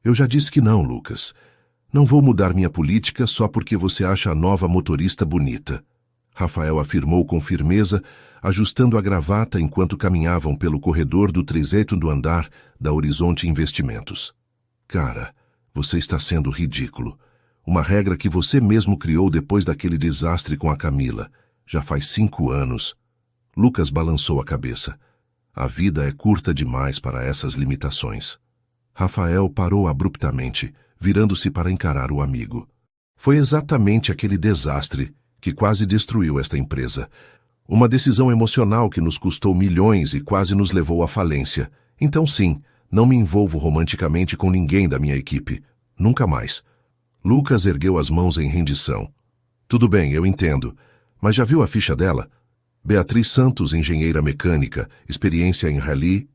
Eu já disse que não, Lucas. Não vou mudar minha política só porque você acha a nova motorista bonita. Rafael afirmou com firmeza, ajustando a gravata enquanto caminhavam pelo corredor do 30º andar da Horizonte Investimentos. Cara, você está sendo ridículo. Uma regra que você mesmo criou depois daquele desastre com a Camila. Já faz 5 anos. Lucas balançou a cabeça. A vida é curta demais para essas limitações. Rafael parou abruptamente, virando-se para encarar o amigo. Foi exatamente aquele desastre que quase destruiu esta empresa. Uma decisão emocional que nos custou milhões e quase nos levou à falência. Então sim, não me envolvo romanticamente com ninguém da minha equipe. Nunca mais. Lucas ergueu as mãos em rendição. Tudo bem, eu entendo. Mas já viu a ficha dela? Beatriz Santos, engenheira mecânica, experiência em rally.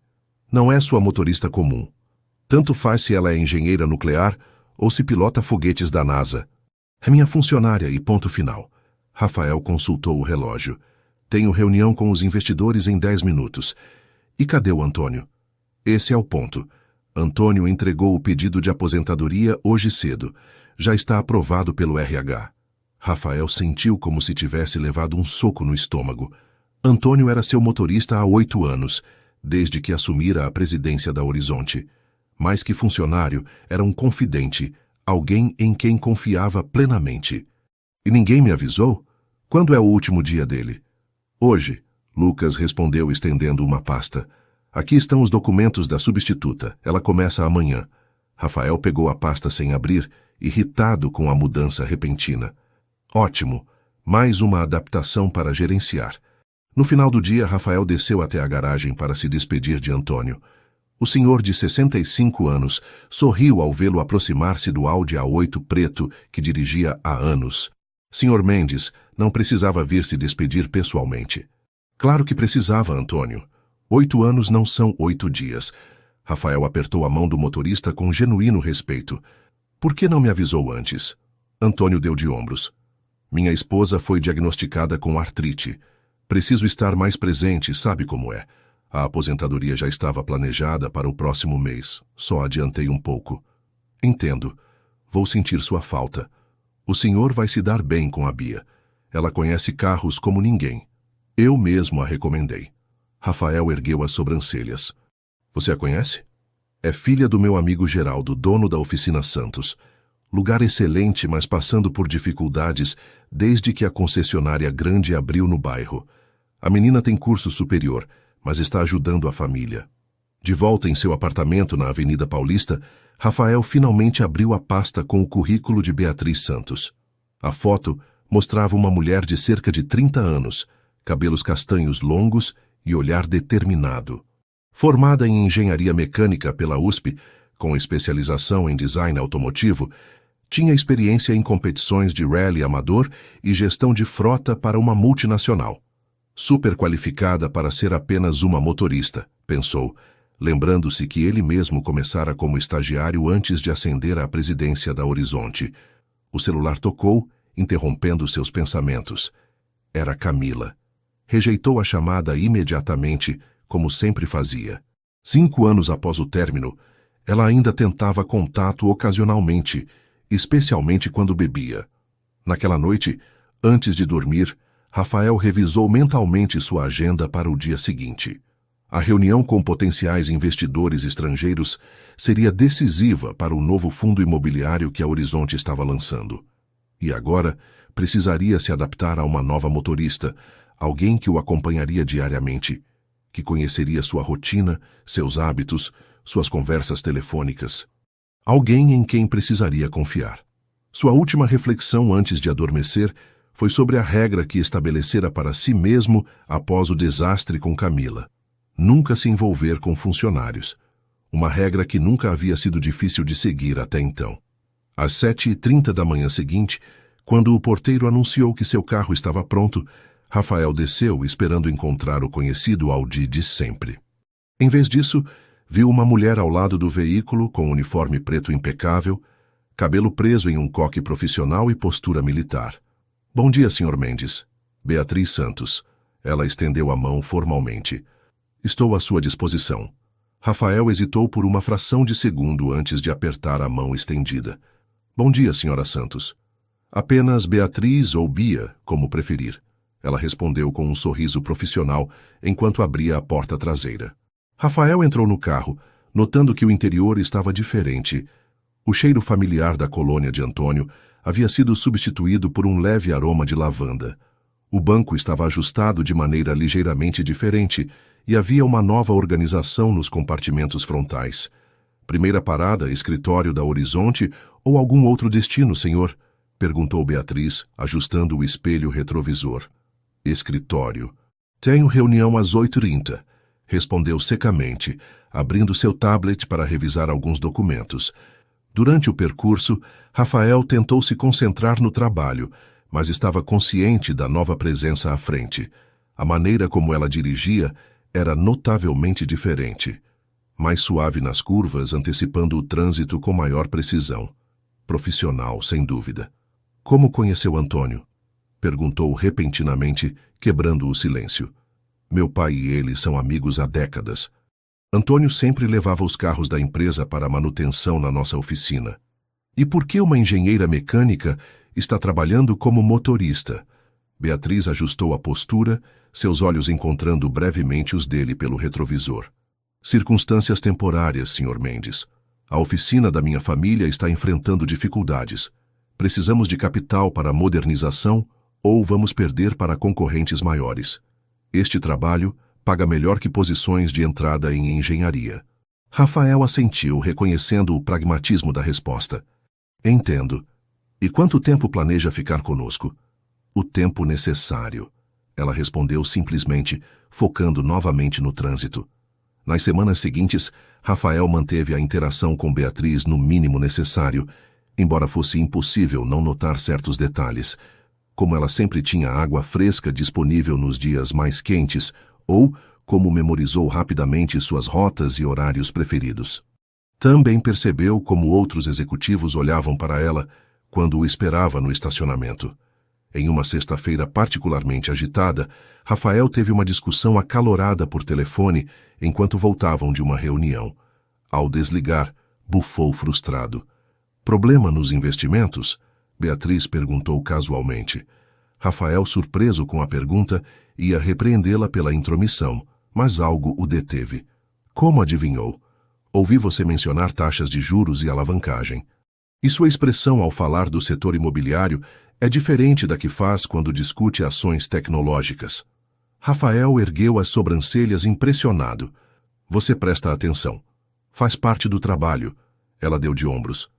Não é sua motorista comum. Tanto faz se ela é engenheira nuclear ou se pilota foguetes da NASA. É minha funcionária e ponto final. Rafael consultou o relógio. Tenho reunião com os investidores em 10 minutos. E cadê o Antônio? Esse é o ponto. Antônio entregou o pedido de aposentadoria hoje cedo. Já está aprovado pelo RH. Rafael sentiu como se tivesse levado um soco no estômago. Antônio era seu motorista há 8 anos, desde que assumira a presidência da Horizonte. Mais que funcionário, era um confidente, alguém em quem confiava plenamente. E ninguém me avisou? Quando é o último dia dele? Hoje, Lucas respondeu estendendo uma pasta. Aqui estão os documentos da substituta. Ela começa amanhã. Rafael pegou a pasta sem abrir, irritado com a mudança repentina. Ótimo. Mais uma adaptação para gerenciar. No final do dia, Rafael desceu até a garagem para se despedir de Antônio. O senhor de 65 anos sorriu ao vê-lo aproximar-se do Audi A8 preto que dirigia há anos. Senhor Mendes, não precisava vir se despedir pessoalmente. Claro que precisava, Antônio. 8 anos não são 8 dias. Rafael apertou a mão do motorista com genuíno respeito. Por que não me avisou antes? Antônio deu de ombros. Minha esposa foi diagnosticada com artrite. Preciso estar mais presente, sabe como é. A aposentadoria já estava planejada para o próximo mês. Só adiantei um pouco. Entendo. Vou sentir sua falta. O senhor vai se dar bem com a Bia. Ela conhece carros como ninguém. Eu mesmo a recomendei. Rafael ergueu as sobrancelhas. Você a conhece? É filha do meu amigo Geraldo, dono da oficina Santos. Lugar excelente, mas passando por dificuldades desde que a concessionária grande abriu no bairro. A menina tem curso superior, mas está ajudando a família. De volta em seu apartamento na Avenida Paulista, Rafael finalmente abriu a pasta com o currículo de Beatriz Santos. A foto mostrava uma mulher de cerca de 30 anos, cabelos castanhos longos e olhar determinado. Formada em engenharia mecânica pela USP, com especialização em design automotivo, tinha experiência em competições de rally amador e gestão de frota para uma multinacional. Super qualificada para ser apenas uma motorista, pensou, lembrando-se que ele mesmo começara como estagiário antes de ascender à presidência da Horizonte. O celular tocou, interrompendo seus pensamentos. Era Camila. Rejeitou a chamada imediatamente, como sempre fazia. 5 anos após o término, ela ainda tentava contato ocasionalmente, especialmente quando bebia. Naquela noite, antes de dormir, Rafael revisou mentalmente sua agenda para o dia seguinte. A reunião com potenciais investidores estrangeiros seria decisiva para o novo fundo imobiliário que a Horizonte estava lançando. E agora precisaria se adaptar a uma nova motorista, alguém que o acompanharia diariamente, que conheceria sua rotina, seus hábitos, suas conversas telefônicas. Alguém em quem precisaria confiar. Sua última reflexão antes de adormecer foi sobre a regra que estabelecera para si mesmo após o desastre com Camila. Nunca se envolver com funcionários. Uma regra que nunca havia sido difícil de seguir até então. Às 7h30 da manhã seguinte, quando o porteiro anunciou que seu carro estava pronto, Rafael desceu esperando encontrar o conhecido Audi de sempre. Em vez disso, viu uma mulher ao lado do veículo com uniforme preto impecável, cabelo preso em um coque profissional e postura militar. Bom dia, Sr. Mendes. Beatriz Santos. Ela estendeu a mão formalmente. Estou à sua disposição. Rafael hesitou por uma fração de segundo antes de apertar a mão estendida. Bom dia, Sra. Santos. Apenas Beatriz ou Bia, como preferir. Ela respondeu com um sorriso profissional enquanto abria a porta traseira. Rafael entrou no carro, notando que o interior estava diferente. O cheiro familiar da colônia de Antônio havia sido substituído por um leve aroma de lavanda. O banco estava ajustado de maneira ligeiramente diferente e havia uma nova organização nos compartimentos frontais. Primeira parada, escritório da Horizonte ou algum outro destino, senhor? Perguntou Beatriz, ajustando o espelho retrovisor. Escritório. Tenho reunião às 8h30, respondeu secamente, abrindo seu tablet para revisar alguns documentos. Durante o percurso, Rafael tentou se concentrar no trabalho, mas estava consciente da nova presença à frente. A maneira como ela dirigia era notavelmente diferente. Mais suave nas curvas, antecipando o trânsito com maior precisão. Profissional, sem dúvida. Como conheceu Antônio? Perguntou repentinamente, quebrando o silêncio. Meu pai e ele são amigos há décadas. Antônio sempre levava os carros da empresa para manutenção na nossa oficina. E por que uma engenheira mecânica está trabalhando como motorista? Beatriz ajustou a postura, seus olhos encontrando brevemente os dele pelo retrovisor. Circunstâncias temporárias, Sr. Mendes. A oficina da minha família está enfrentando dificuldades. Precisamos de capital para a modernização ou vamos perder para concorrentes maiores. Este trabalho paga melhor que posições de entrada em engenharia. Rafael assentiu, reconhecendo o pragmatismo da resposta. Entendo. E quanto tempo planeja ficar conosco? O tempo necessário. Ela respondeu simplesmente, focando novamente no trânsito. Nas semanas seguintes, Rafael manteve a interação com Beatriz no mínimo necessário, embora fosse impossível não notar certos detalhes, como ela sempre tinha água fresca disponível nos dias mais quentes, ou como memorizou rapidamente suas rotas e horários preferidos. Também percebeu como outros executivos olhavam para ela quando o esperava no estacionamento. Em uma sexta-feira particularmente agitada, Rafael teve uma discussão acalorada por telefone enquanto voltavam de uma reunião. Ao desligar, bufou frustrado. Problema nos investimentos? Beatriz perguntou casualmente. Rafael, surpreso com a pergunta, ia repreendê-la pela intromissão, mas algo o deteve. Como adivinhou? Ouvi você mencionar taxas de juros e alavancagem. E sua expressão ao falar do setor imobiliário é diferente da que faz quando discute ações tecnológicas. Rafael ergueu as sobrancelhas impressionado. Você presta atenção. Faz parte do trabalho. Ela deu de ombros.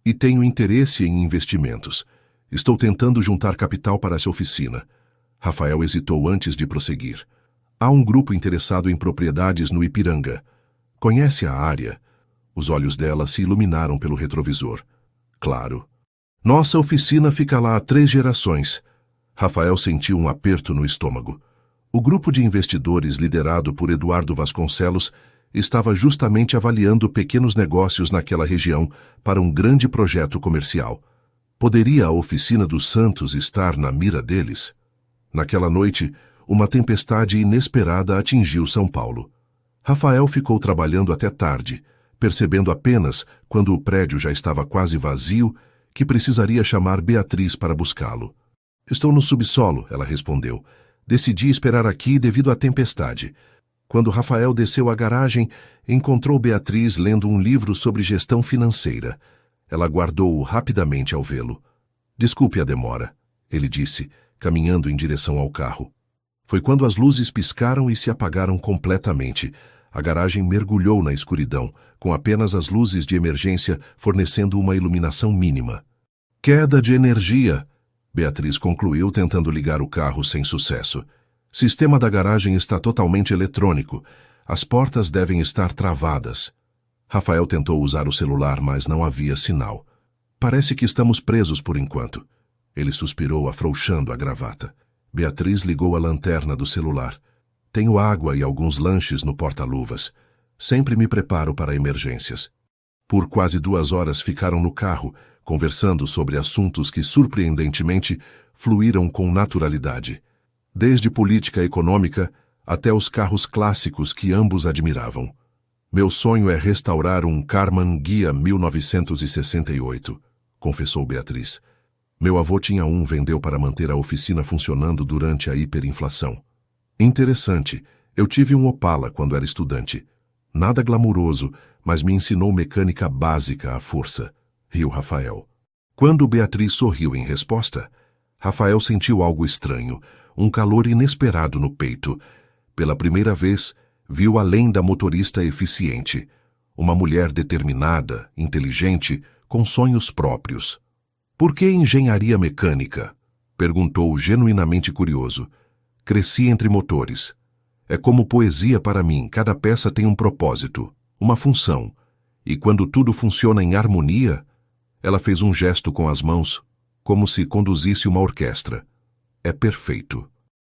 E tenho interesse em investimentos. Estou tentando juntar capital para essa oficina. Rafael hesitou antes de prosseguir. Há um grupo interessado em propriedades no Ipiranga. Conhece a área? Os olhos dela se iluminaram pelo retrovisor. Claro. Nossa oficina fica lá há 3 gerações. Rafael sentiu um aperto no estômago. O grupo de investidores liderado por Eduardo Vasconcelos estava justamente avaliando pequenos negócios naquela região para um grande projeto comercial. Poderia a oficina dos Santos estar na mira deles? Naquela noite, uma tempestade inesperada atingiu São Paulo. Rafael ficou trabalhando até tarde, percebendo apenas, quando o prédio já estava quase vazio, que precisaria chamar Beatriz para buscá-lo. Estou no subsolo, ela respondeu. Decidi esperar aqui devido à tempestade. Quando Rafael desceu à garagem, encontrou Beatriz lendo um livro sobre gestão financeira. Ela guardou-o rapidamente ao vê-lo. Desculpe a demora, ele disse, caminhando em direção ao carro. Foi quando as luzes piscaram e se apagaram completamente. A garagem mergulhou na escuridão, com apenas as luzes de emergência fornecendo uma iluminação mínima. Queda de energia, Beatriz concluiu tentando ligar o carro sem sucesso. Sistema da garagem está totalmente eletrônico. As portas devem estar travadas. Rafael tentou usar o celular, mas não havia sinal. Parece que estamos presos por enquanto. Ele suspirou, afrouxando a gravata. Beatriz ligou a lanterna do celular. Tenho água e alguns lanches no porta-luvas. Sempre me preparo para emergências. Por quase 2 horas ficaram no carro, conversando sobre assuntos que, surpreendentemente, fluíram com naturalidade. Desde política econômica até os carros clássicos que ambos admiravam. Meu sonho é restaurar um Karmann Ghia 1968, confessou Beatriz. Meu avô tinha um, vendeu para manter a oficina funcionando durante a hiperinflação. Interessante, eu tive um Opala quando era estudante. Nada glamuroso, mas me ensinou mecânica básica à força, riu Rafael. Quando Beatriz sorriu em resposta, Rafael sentiu algo estranho, um calor inesperado no peito. Pela primeira vez, viu além da motorista eficiente, uma mulher determinada, inteligente, com sonhos próprios. Por que engenharia mecânica? Perguntou genuinamente curioso. Cresci entre motores. É como poesia para mim, cada peça tem um propósito, uma função. E quando tudo funciona em harmonia, ela fez um gesto com as mãos, como se conduzisse uma orquestra. É perfeito.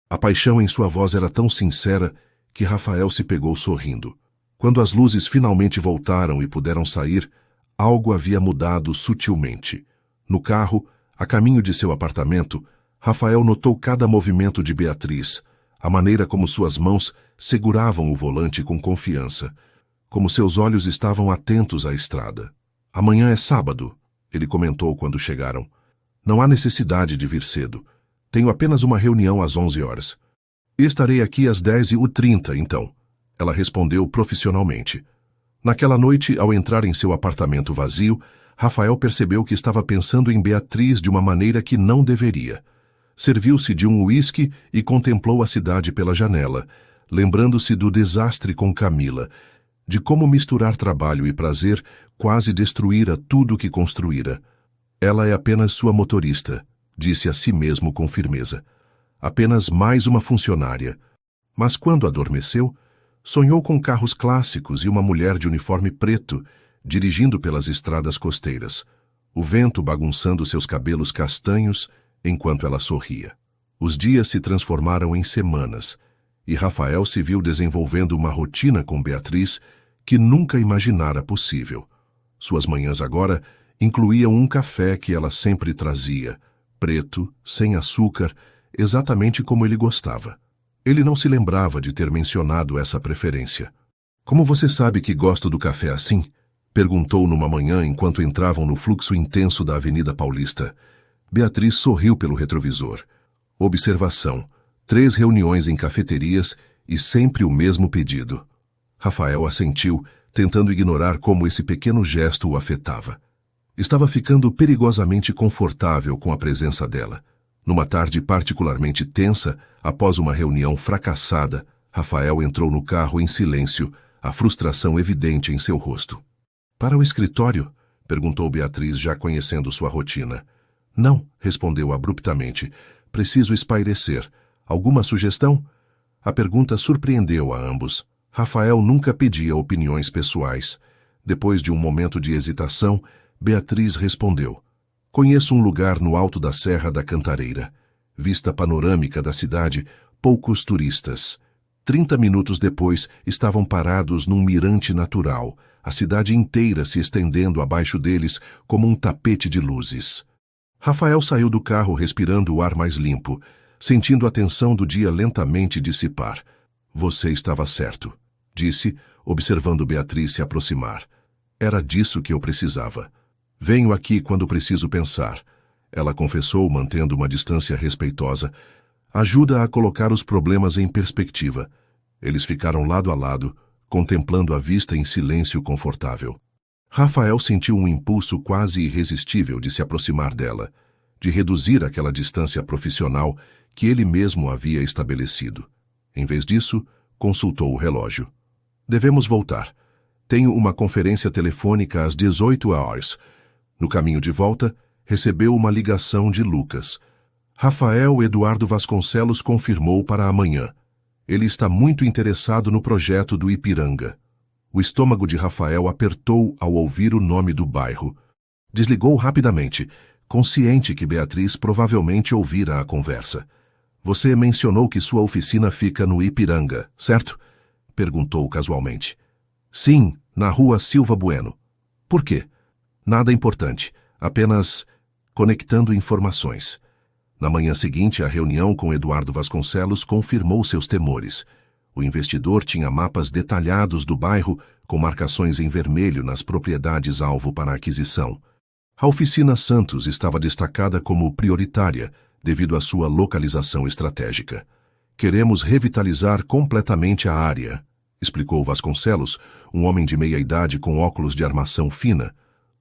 A paixão em sua voz era tão sincera que Rafael se pegou sorrindo. Quando as luzes finalmente voltaram e puderam sair, algo havia mudado sutilmente. No carro, a caminho de seu apartamento, Rafael notou cada movimento de Beatriz, a maneira como suas mãos seguravam o volante com confiança, como seus olhos estavam atentos à estrada. Amanhã é sábado, ele comentou quando chegaram. Não há necessidade de vir cedo. Tenho apenas uma reunião às 11 horas. Estarei aqui às 10h30, então, ela respondeu profissionalmente. Naquela noite, ao entrar em seu apartamento vazio, Rafael percebeu que estava pensando em Beatriz de uma maneira que não deveria. Serviu-se de um uísque e contemplou a cidade pela janela, lembrando-se do desastre com Camila, de como misturar trabalho e prazer quase destruíra tudo o que construíra. Ela é apenas sua motorista, disse a si mesmo com firmeza. Apenas mais uma funcionária. Mas quando adormeceu, sonhou com carros clássicos e uma mulher de uniforme preto, dirigindo pelas estradas costeiras, o vento bagunçando seus cabelos castanhos enquanto ela sorria. Os dias se transformaram em semanas, e Rafael se viu desenvolvendo uma rotina com Beatriz que nunca imaginara possível. Suas manhãs agora incluíam um café que ela sempre trazia, preto, sem açúcar, exatamente como ele gostava. Ele não se lembrava de ter mencionado essa preferência. Como você sabe que gosto do café assim? Perguntou numa manhã enquanto entravam no fluxo intenso da Avenida Paulista. Beatriz sorriu pelo retrovisor. Observação: 3 reuniões em cafeterias e sempre o mesmo pedido. Rafael assentiu, tentando ignorar como esse pequeno gesto o afetava. Estava ficando perigosamente confortável com a presença dela. Numa tarde particularmente tensa, após uma reunião fracassada, Rafael entrou no carro em silêncio, a frustração evidente em seu rosto. Para o escritório? Perguntou Beatriz, já conhecendo sua rotina. Não, respondeu abruptamente. Preciso espairecer. Alguma sugestão? A pergunta surpreendeu a ambos. Rafael nunca pedia opiniões pessoais. Depois de um momento de hesitação, Beatriz respondeu. Conheço um lugar no alto da Serra da Cantareira. Vista panorâmica da cidade, poucos turistas. 30 minutos depois, estavam parados num mirante natural, a cidade inteira se estendendo abaixo deles como um tapete de luzes. Rafael saiu do carro respirando o ar mais limpo, sentindo a tensão do dia lentamente dissipar. Você estava certo, disse, observando Beatriz se aproximar. Era disso que eu precisava. Venho aqui quando preciso pensar, ela confessou, mantendo uma distância respeitosa. Ajuda a colocar os problemas em perspectiva. Eles ficaram lado a lado, contemplando a vista em silêncio confortável. Rafael sentiu um impulso quase irresistível de se aproximar dela, de reduzir aquela distância profissional que ele mesmo havia estabelecido. Em vez disso, consultou o relógio. Devemos voltar. Tenho uma conferência telefônica às 18 horas. No caminho de volta, recebeu uma ligação de Lucas. Rafael Eduardo Vasconcelos confirmou para amanhã. Ele está muito interessado no projeto do Ipiranga. O estômago de Rafael apertou ao ouvir o nome do bairro. Desligou rapidamente, consciente que Beatriz provavelmente ouvira a conversa. Você mencionou que sua oficina fica no Ipiranga, certo? Perguntou casualmente. Sim, na rua Silva Bueno. Por quê? Nada importante, apenas conectando informações. Na manhã seguinte, a reunião com Eduardo Vasconcelos confirmou seus temores. O investidor tinha mapas detalhados do bairro com marcações em vermelho nas propriedades-alvo para aquisição. A oficina Santos estava destacada como prioritária devido à sua localização estratégica. Queremos revitalizar completamente a área, explicou Vasconcelos, um homem de meia idade com óculos de armação fina.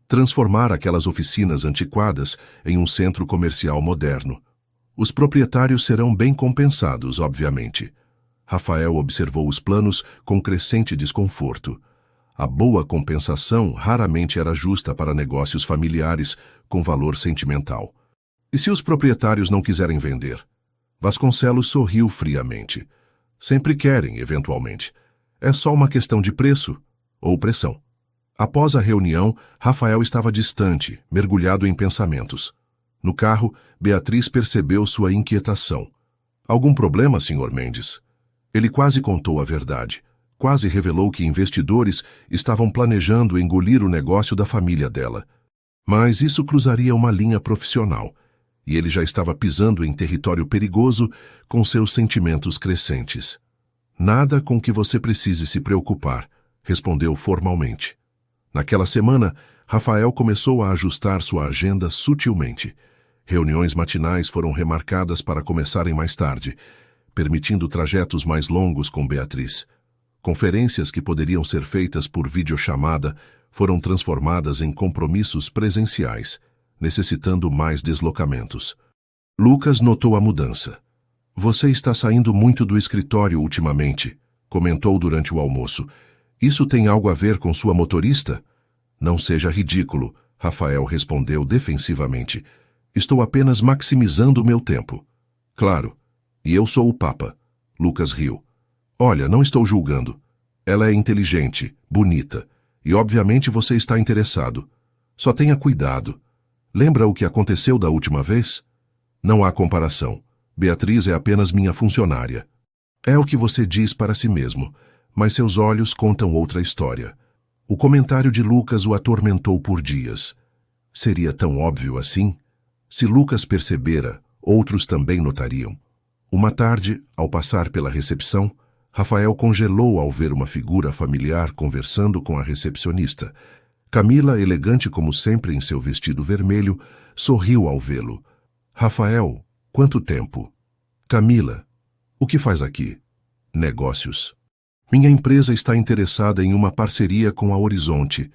Transformar aquelas oficinas antiquadas em um centro comercial moderno. Os proprietários serão bem compensados, obviamente. Rafael observou os planos com crescente desconforto. A boa compensação raramente era justa para negócios familiares com valor sentimental. E se os proprietários não quiserem vender? Vasconcelos sorriu friamente. Sempre querem, eventualmente. É só uma questão de preço ou pressão. Após a reunião, Rafael estava distante, mergulhado em pensamentos. No carro, Beatriz percebeu sua inquietação. Algum problema, Sr. Mendes? Ele quase contou a verdade. Quase revelou que investidores estavam planejando engolir o negócio da família dela. Mas isso cruzaria uma linha profissional, e ele já estava pisando em território perigoso com seus sentimentos crescentes. Nada com que você precise se preocupar, respondeu formalmente. Naquela semana, Rafael começou a ajustar sua agenda sutilmente. Reuniões matinais foram remarcadas para começarem mais tarde, permitindo trajetos mais longos com Beatriz. Conferências que poderiam ser feitas por videochamada foram transformadas em compromissos presenciais, necessitando mais deslocamentos. Lucas notou a mudança. Você está saindo muito do escritório ultimamente, comentou durante o almoço. Isso tem algo a ver com sua motorista? Não seja ridículo, Rafael respondeu defensivamente. Estou apenas maximizando o meu tempo. Claro, e eu sou o Papa. Lucas riu. Olha, não estou julgando. Ela é inteligente, bonita, e obviamente você está interessado. Só tenha cuidado. Lembra o que aconteceu da última vez? Não há comparação. Beatriz é apenas minha funcionária. É o que você diz para si mesmo, mas seus olhos contam outra história. O comentário de Lucas o atormentou por dias. Seria tão óbvio assim? Se Lucas percebera, outros também notariam. Uma tarde, ao passar pela recepção, Rafael congelou ao ver uma figura familiar conversando com a recepcionista. Camila, elegante como sempre em seu vestido vermelho, sorriu ao vê-lo. Rafael, quanto tempo? Camila, o que faz aqui? Negócios. Minha empresa está interessada em uma parceria com a Horizonte.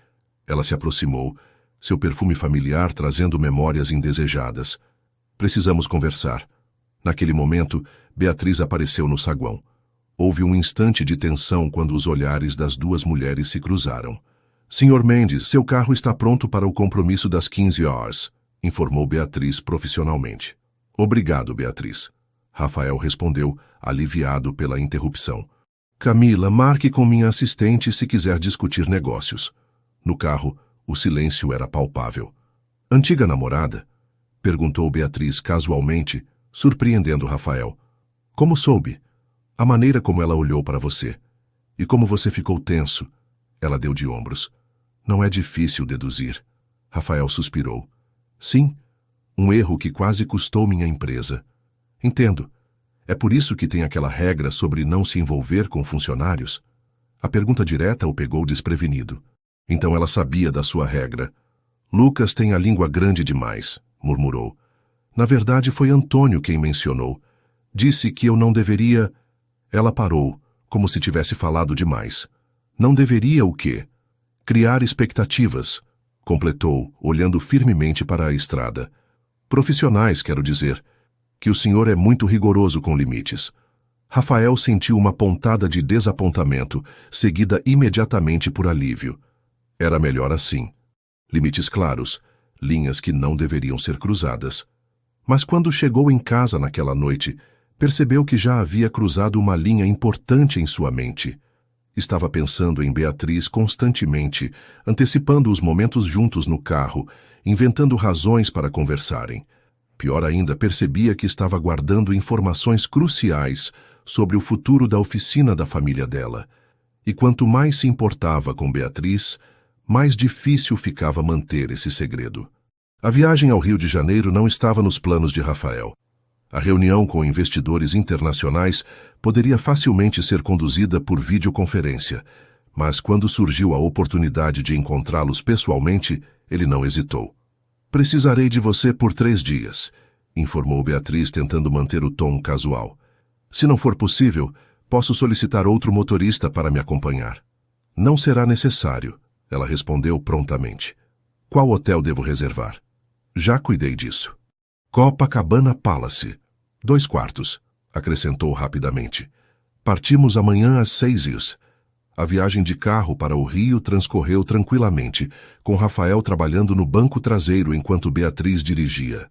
Ela se aproximou, seu perfume familiar trazendo memórias indesejadas. Precisamos conversar. Naquele momento, Beatriz apareceu no saguão. Houve um instante de tensão quando os olhares das duas mulheres se cruzaram. Sr. Mendes, seu carro está pronto para o compromisso das 15 horas, informou Beatriz profissionalmente. Obrigado, Beatriz. Rafael respondeu, aliviado pela interrupção. Camila, marque com minha assistente se quiser discutir negócios. No carro, o silêncio era palpável. Antiga namorada? Perguntou Beatriz casualmente, surpreendendo Rafael. Como soube? A maneira como ela olhou para você. E como você ficou tenso. Ela deu de ombros. Não é difícil deduzir. Rafael suspirou. Sim, um erro que quase custou minha empresa. Entendo. É por isso que tem aquela regra sobre não se envolver com funcionários? A pergunta direta o pegou desprevenido. Então ela sabia da sua regra. Lucas tem a língua grande demais, murmurou. Na verdade, foi Antônio quem mencionou. Disse que eu não deveria... Ela parou, como se tivesse falado demais. Não deveria o quê? Criar expectativas, completou, olhando firmemente para a estrada. Profissionais, quero dizer. Que o senhor é muito rigoroso com limites. Rafael sentiu uma pontada de desapontamento, seguida imediatamente por alívio. Era melhor assim. Limites claros, linhas que não deveriam ser cruzadas. Mas quando chegou em casa naquela noite, percebeu que já havia cruzado uma linha importante em sua mente. Estava pensando em Beatriz constantemente, antecipando os momentos juntos no carro, inventando razões para conversarem. Pior ainda, percebia que estava guardando informações cruciais sobre o futuro da oficina da família dela. E quanto mais se importava com Beatriz, mais difícil ficava manter esse segredo. A viagem ao Rio de Janeiro não estava nos planos de Rafael. A reunião com investidores internacionais poderia facilmente ser conduzida por videoconferência, Mas quando surgiu a oportunidade de encontrá-los pessoalmente, ele não hesitou. Precisarei de você por 3 dias, informou Beatriz, tentando manter o tom casual. Se não for possível, posso solicitar outro motorista para me acompanhar. Não será necessário, ela respondeu prontamente. Qual hotel devo reservar? Já cuidei disso. Copacabana Palace. 2 quartos, acrescentou rapidamente. Partimos amanhã às 6h. A viagem de carro para o Rio transcorreu tranquilamente, com Rafael trabalhando no banco traseiro enquanto Beatriz dirigia.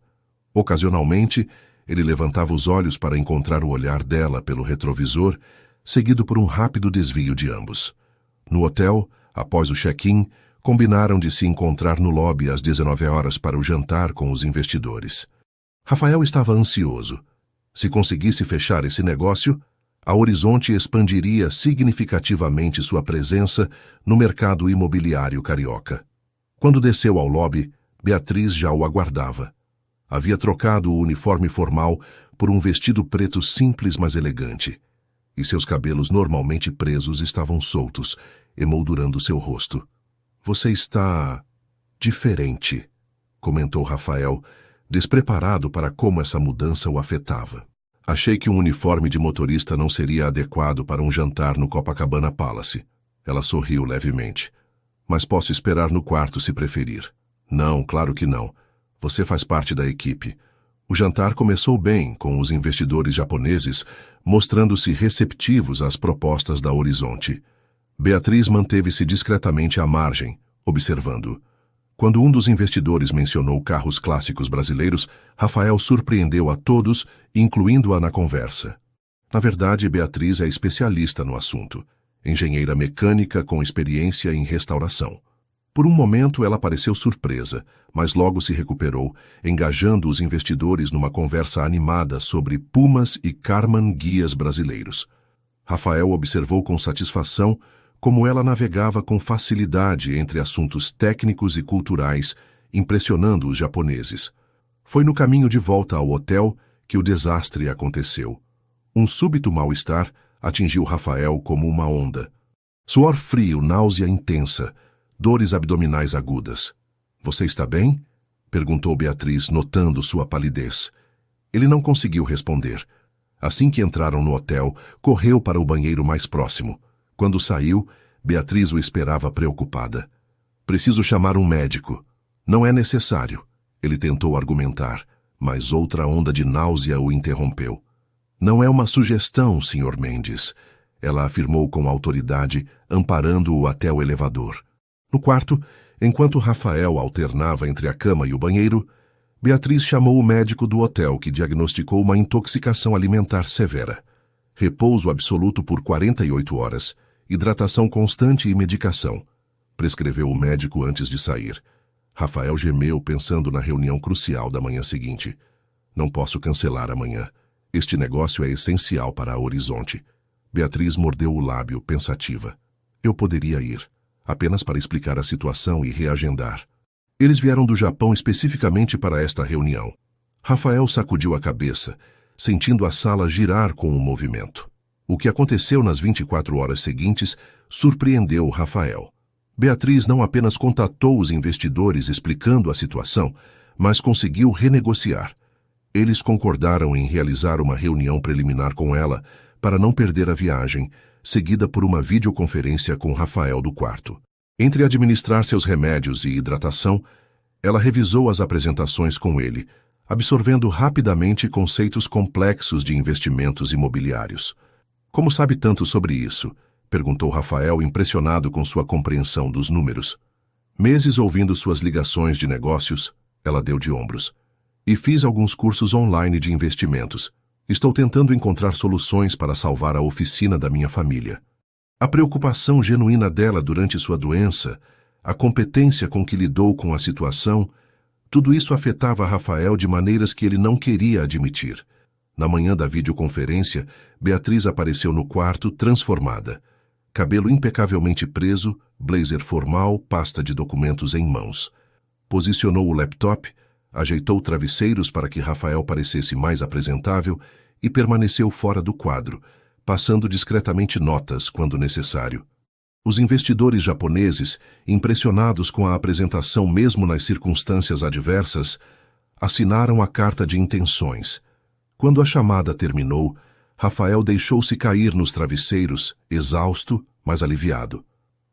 Ocasionalmente, ele levantava os olhos para encontrar o olhar dela pelo retrovisor, seguido por um rápido desvio de ambos. No hotel, após o check-in, combinaram de se encontrar no lobby às 19h para o jantar com os investidores. Rafael estava ansioso. Se conseguisse fechar esse negócio, a Horizonte expandiria significativamente sua presença no mercado imobiliário carioca. Quando desceu ao lobby, Beatriz já o aguardava. Havia trocado o uniforme formal por um vestido preto simples, mas elegante, e seus cabelos normalmente presos estavam soltos, emoldurando seu rosto. Você está diferente, comentou Rafael, despreparado para como essa mudança o afetava. Achei que um uniforme de motorista não seria adequado para um jantar no Copacabana Palace. Ela sorriu levemente. Mas posso esperar no quarto se preferir. Não, claro que não. Você faz parte da equipe. O jantar começou bem, com os investidores japoneses mostrando-se receptivos às propostas da Horizonte. Beatriz manteve-se discretamente à margem, observando. Quando um dos investidores mencionou carros clássicos brasileiros, Rafael surpreendeu a todos, incluindo-a na conversa. Na verdade, Beatriz é especialista no assunto, engenheira mecânica com experiência em restauração. Por um momento ela pareceu surpresa, mas logo se recuperou, engajando os investidores numa conversa animada sobre Pumas e Karmann guias brasileiros. Rafael observou com satisfação como ela navegava com facilidade entre assuntos técnicos e culturais, impressionando os japoneses. Foi no caminho de volta ao hotel que o desastre aconteceu. Um súbito mal-estar atingiu Rafael como uma onda. Suor frio, náusea intensa, dores abdominais agudas. Você está bem? Perguntou Beatriz, notando sua palidez. Ele não conseguiu responder. Assim que entraram no hotel, correu para o banheiro mais próximo. Quando saiu, Beatriz o esperava preocupada. Preciso chamar um médico. Não é necessário, ele tentou argumentar, mas outra onda de náusea o interrompeu. Não é uma sugestão, Sr. Mendes, ela afirmou com autoridade, amparando-o até o elevador. No quarto, enquanto Rafael alternava entre a cama e o banheiro, Beatriz chamou o médico do hotel, que diagnosticou uma intoxicação alimentar severa. Repouso absoluto por 48 horas, hidratação constante e medicação. Prescreveu o médico antes de sair. Rafael gemeu pensando na reunião crucial da manhã seguinte. Não posso cancelar amanhã. Este negócio é essencial para a Horizonte. Beatriz mordeu o lábio, pensativa. Eu poderia ir, apenas para explicar a situação e reagendar. Eles vieram do Japão especificamente para esta reunião. Rafael sacudiu a cabeça, sentindo a sala girar com o movimento. O que aconteceu nas 24 horas seguintes surpreendeu Rafael. Beatriz não apenas contatou os investidores explicando a situação, mas conseguiu renegociar. Eles concordaram em realizar uma reunião preliminar com ela para não perder a viagem, seguida por uma videoconferência com Rafael do quarto. Entre administrar seus remédios e hidratação, ela revisou as apresentações com ele, absorvendo rapidamente conceitos complexos de investimentos imobiliários. Como sabe tanto sobre isso? Perguntou Rafael, impressionado com sua compreensão dos números. Meses ouvindo suas ligações de negócios, ela deu de ombros. E fiz alguns cursos online de investimentos. Estou tentando encontrar soluções para salvar a oficina da minha família. A preocupação genuína dela durante sua doença, a competência com que lidou com a situação, tudo isso afetava Rafael de maneiras que ele não queria admitir. Na manhã da videoconferência, Beatriz apareceu no quarto transformada. Cabelo impecavelmente preso, blazer formal, pasta de documentos em mãos. Posicionou o laptop, ajeitou travesseiros para que Rafael parecesse mais apresentável e permaneceu fora do quadro, passando discretamente notas quando necessário. Os investidores japoneses, impressionados com a apresentação mesmo nas circunstâncias adversas, assinaram a carta de intenções. Quando a chamada terminou, Rafael deixou-se cair nos travesseiros, exausto, mas aliviado.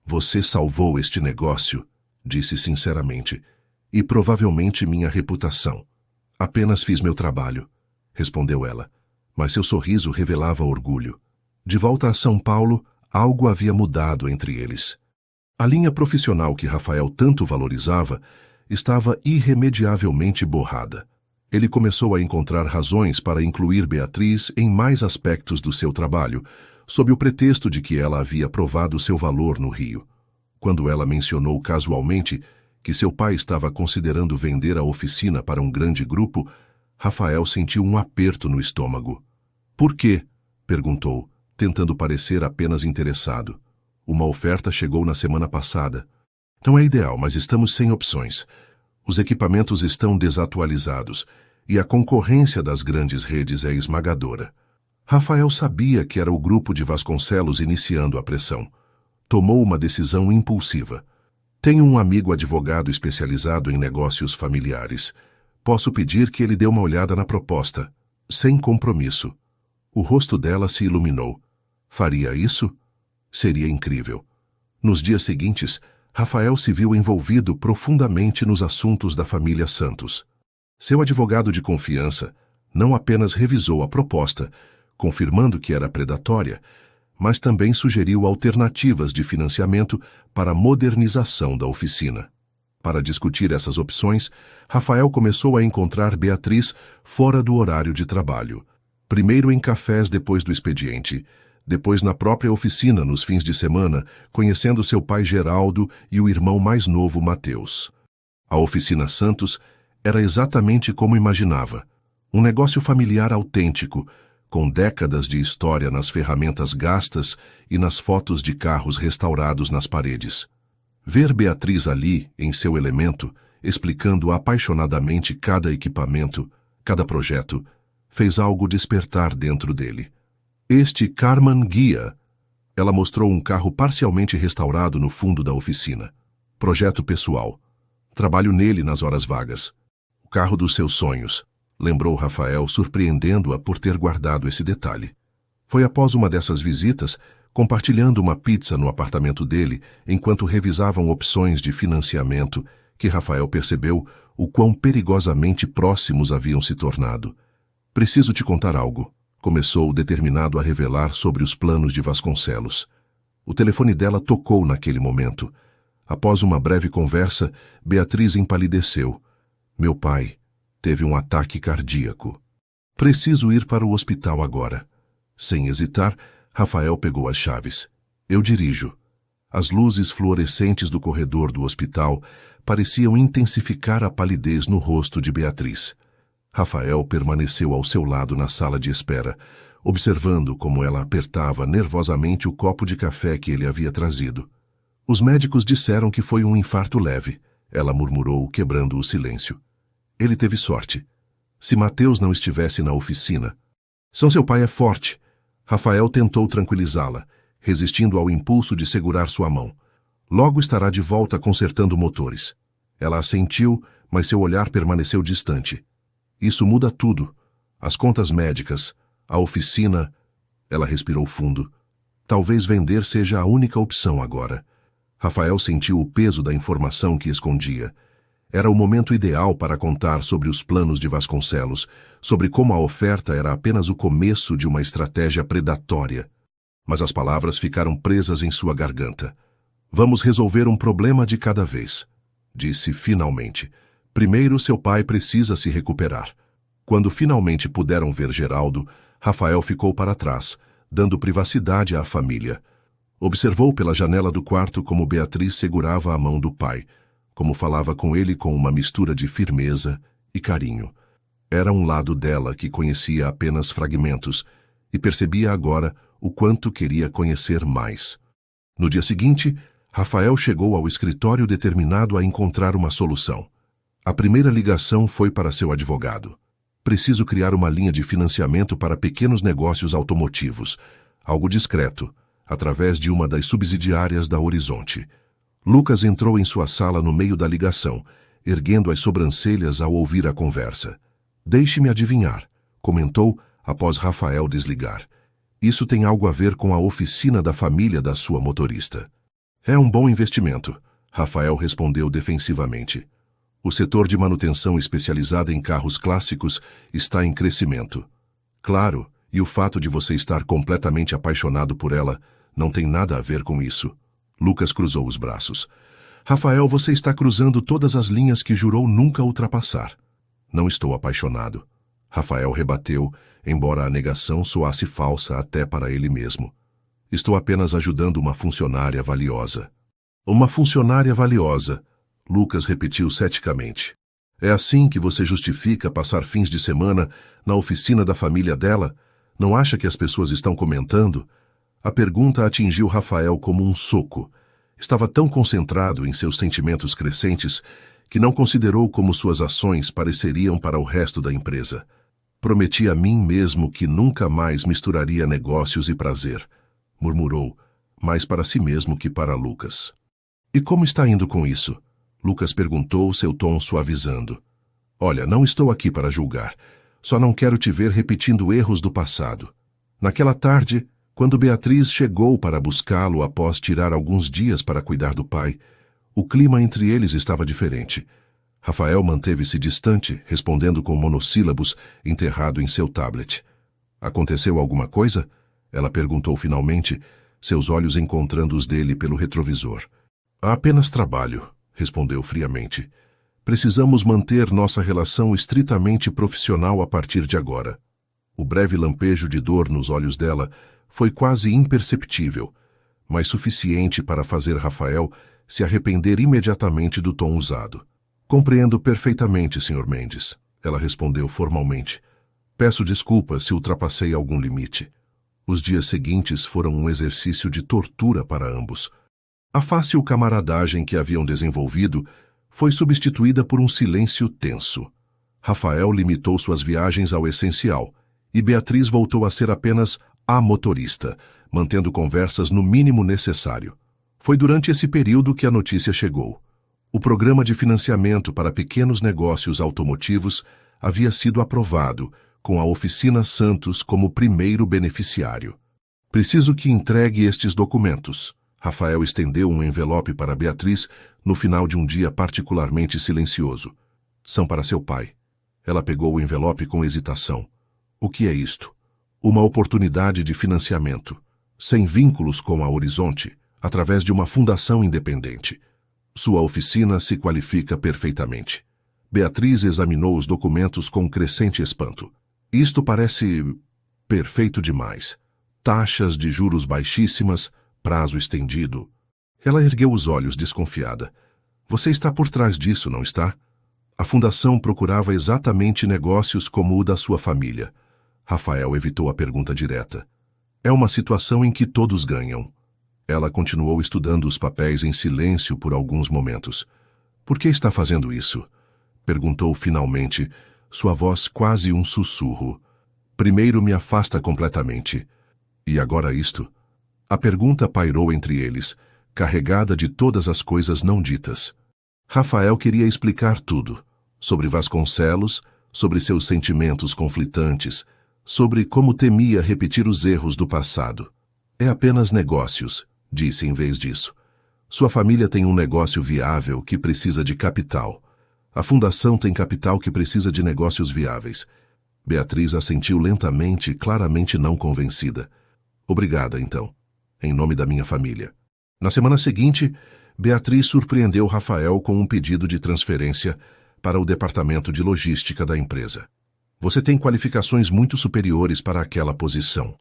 Você salvou este negócio, disse sinceramente, e provavelmente minha reputação. Apenas fiz meu trabalho, respondeu ela, mas seu sorriso revelava orgulho. De volta a São Paulo, algo havia mudado entre eles. A linha profissional que Rafael tanto valorizava estava irremediavelmente borrada. Ele começou a encontrar razões para incluir Beatriz em mais aspectos do seu trabalho, sob o pretexto de que ela havia provado seu valor no Rio. Quando ela mencionou casualmente que seu pai estava considerando vender a oficina para um grande grupo, Rafael sentiu um aperto no estômago. Por quê? Perguntou, tentando parecer apenas interessado. Uma oferta chegou na semana passada. Não é ideal, mas estamos sem opções. Os equipamentos estão desatualizados e a concorrência das grandes redes é esmagadora. Rafael sabia que era o grupo de Vasconcelos iniciando a pressão. Tomou uma decisão impulsiva. Tenho um amigo advogado especializado em negócios familiares. Posso pedir que ele dê uma olhada na proposta, sem compromisso. O rosto dela se iluminou. Faria isso? Seria incrível. Nos dias seguintes, Rafael se viu envolvido profundamente nos assuntos da família Santos. Seu advogado de confiança não apenas revisou a proposta, confirmando que era predatória, mas também sugeriu alternativas de financiamento para a modernização da oficina. Para discutir essas opções, Rafael começou a encontrar Beatriz fora do horário de trabalho. Primeiro em cafés depois do expediente, depois na própria oficina nos fins de semana, conhecendo seu pai Geraldo e o irmão mais novo Mateus. A oficina Santos era exatamente como imaginava, um negócio familiar autêntico, com décadas de história nas ferramentas gastas e nas fotos de carros restaurados nas paredes. Ver Beatriz ali, em seu elemento, explicando apaixonadamente cada equipamento, cada projeto, fez algo despertar dentro dele. Este Karmann Ghia. Ela mostrou um carro parcialmente restaurado no fundo da oficina. Projeto pessoal. Trabalho nele nas horas vagas. O carro dos seus sonhos, lembrou Rafael, surpreendendo-a por ter guardado esse detalhe. Foi após uma dessas visitas, compartilhando uma pizza no apartamento dele, enquanto revisavam opções de financiamento, que Rafael percebeu o quão perigosamente próximos haviam se tornado. Preciso te contar algo. Começou determinado a revelar sobre os planos de Vasconcelos. O telefone dela tocou naquele momento. Após uma breve conversa, Beatriz empalideceu. Meu pai teve um ataque cardíaco. Preciso ir para o hospital agora. Sem hesitar, Rafael pegou as chaves. Eu dirijo. As luzes fluorescentes do corredor do hospital pareciam intensificar a palidez no rosto de Beatriz. Rafael permaneceu ao seu lado na sala de espera, observando como ela apertava nervosamente o copo de café que ele havia trazido. Os médicos disseram que foi um infarto leve, ela murmurou, quebrando o silêncio. Ele teve sorte. Se Mateus não estivesse na oficina... Seu pai é forte. Rafael tentou tranquilizá-la, resistindo ao impulso de segurar sua mão. Logo estará de volta consertando motores. Ela assentiu, mas seu olhar permaneceu distante. Isso muda tudo. As contas médicas, a oficina... Ela respirou fundo. Talvez vender seja a única opção agora. Rafael sentiu o peso da informação que escondia. Era o momento ideal para contar sobre os planos de Vasconcelos, sobre como a oferta era apenas o começo de uma estratégia predatória. Mas as palavras ficaram presas em sua garganta. Vamos resolver um problema de cada vez, disse finalmente. Primeiro, seu pai precisa se recuperar. Quando finalmente puderam ver Geraldo, Rafael ficou para trás, dando privacidade à família. Observou pela janela do quarto como Beatriz segurava a mão do pai, como falava com ele com uma mistura de firmeza e carinho. Era um lado dela que conhecia apenas fragmentos e percebia agora o quanto queria conhecer mais. No dia seguinte, Rafael chegou ao escritório determinado a encontrar uma solução. A primeira ligação foi para seu advogado. Preciso criar uma linha de financiamento para pequenos negócios automotivos. Algo discreto, através de uma das subsidiárias da Horizonte. Lucas entrou em sua sala no meio da ligação, erguendo as sobrancelhas ao ouvir a conversa. Deixe-me adivinhar, comentou após Rafael desligar. Isso tem algo a ver com a oficina da família da sua motorista. É um bom investimento, Rafael respondeu defensivamente. O setor de manutenção especializada em carros clássicos está em crescimento. Claro, e o fato de você estar completamente apaixonado por ela não tem nada a ver com isso. Lucas cruzou os braços. Rafael, você está cruzando todas as linhas que jurou nunca ultrapassar. Não estou apaixonado. Rafael rebateu, embora a negação soasse falsa até para ele mesmo. Estou apenas ajudando uma funcionária valiosa. Uma funcionária valiosa, Lucas repetiu ceticamente. É assim que você justifica passar fins de semana na oficina da família dela? Não acha que as pessoas estão comentando? A pergunta atingiu Rafael como um soco. Estava tão concentrado em seus sentimentos crescentes que não considerou como suas ações pareceriam para o resto da empresa. Prometi a mim mesmo que nunca mais misturaria negócios e prazer, murmurou, mais para si mesmo que para Lucas. E como está indo com isso? Lucas perguntou, seu tom suavizando. Olha, não estou aqui para julgar. Só não quero te ver repetindo erros do passado. Naquela tarde, quando Beatriz chegou para buscá-lo após tirar alguns dias para cuidar do pai, o clima entre eles estava diferente. Rafael manteve-se distante, respondendo com monossílabos enterrado em seu tablet. Aconteceu alguma coisa? Ela perguntou finalmente, seus olhos encontrando os dele pelo retrovisor. Apenas trabalho, respondeu friamente. Precisamos manter nossa relação estritamente profissional a partir de agora. O breve lampejo de dor nos olhos dela foi quase imperceptível, mas suficiente para fazer Rafael se arrepender imediatamente do tom usado. Compreendo perfeitamente, Sr. Mendes, ela respondeu formalmente. Peço desculpas se ultrapassei algum limite. Os dias seguintes foram um exercício de tortura para ambos. A fácil camaradagem que haviam desenvolvido foi substituída por um silêncio tenso. Rafael limitou suas viagens ao essencial, e Beatriz voltou a ser apenas a motorista, mantendo conversas no mínimo necessário. Foi durante esse período que a notícia chegou. O programa de financiamento para pequenos negócios automotivos havia sido aprovado, com a Oficina Santos como primeiro beneficiário. Preciso que entregue estes documentos. Rafael estendeu um envelope para Beatriz no final de um dia particularmente silencioso. São para seu pai. Ela pegou o envelope com hesitação. O que é isto? Uma oportunidade de financiamento, sem vínculos com a Horizonte, através de uma fundação independente. Sua oficina se qualifica perfeitamente. Beatriz examinou os documentos com crescente espanto. Isto parece perfeito demais. Taxas de juros baixíssimas, prazo estendido. Ela ergueu os olhos desconfiada. Você está por trás disso, não está? A fundação procurava exatamente negócios como o da sua família. Rafael evitou a pergunta direta. É uma situação em que todos ganham. Ela continuou estudando os papéis em silêncio por alguns momentos. Por que está fazendo isso? Perguntou finalmente, sua voz quase um sussurro. Primeiro me afasta completamente. E agora isto? A pergunta pairou entre eles, carregada de todas as coisas não ditas. Rafael queria explicar tudo. Sobre Vasconcelos, sobre seus sentimentos conflitantes, sobre como temia repetir os erros do passado. É apenas negócios, disse em vez disso. Sua família tem um negócio viável que precisa de capital. A fundação tem capital que precisa de negócios viáveis. Beatriz assentiu lentamente, claramente não convencida. Obrigada, então. Em nome da minha família. Na semana seguinte, Beatriz surpreendeu Rafael com um pedido de transferência para o departamento de logística da empresa. Você tem qualificações muito superiores para aquela posição,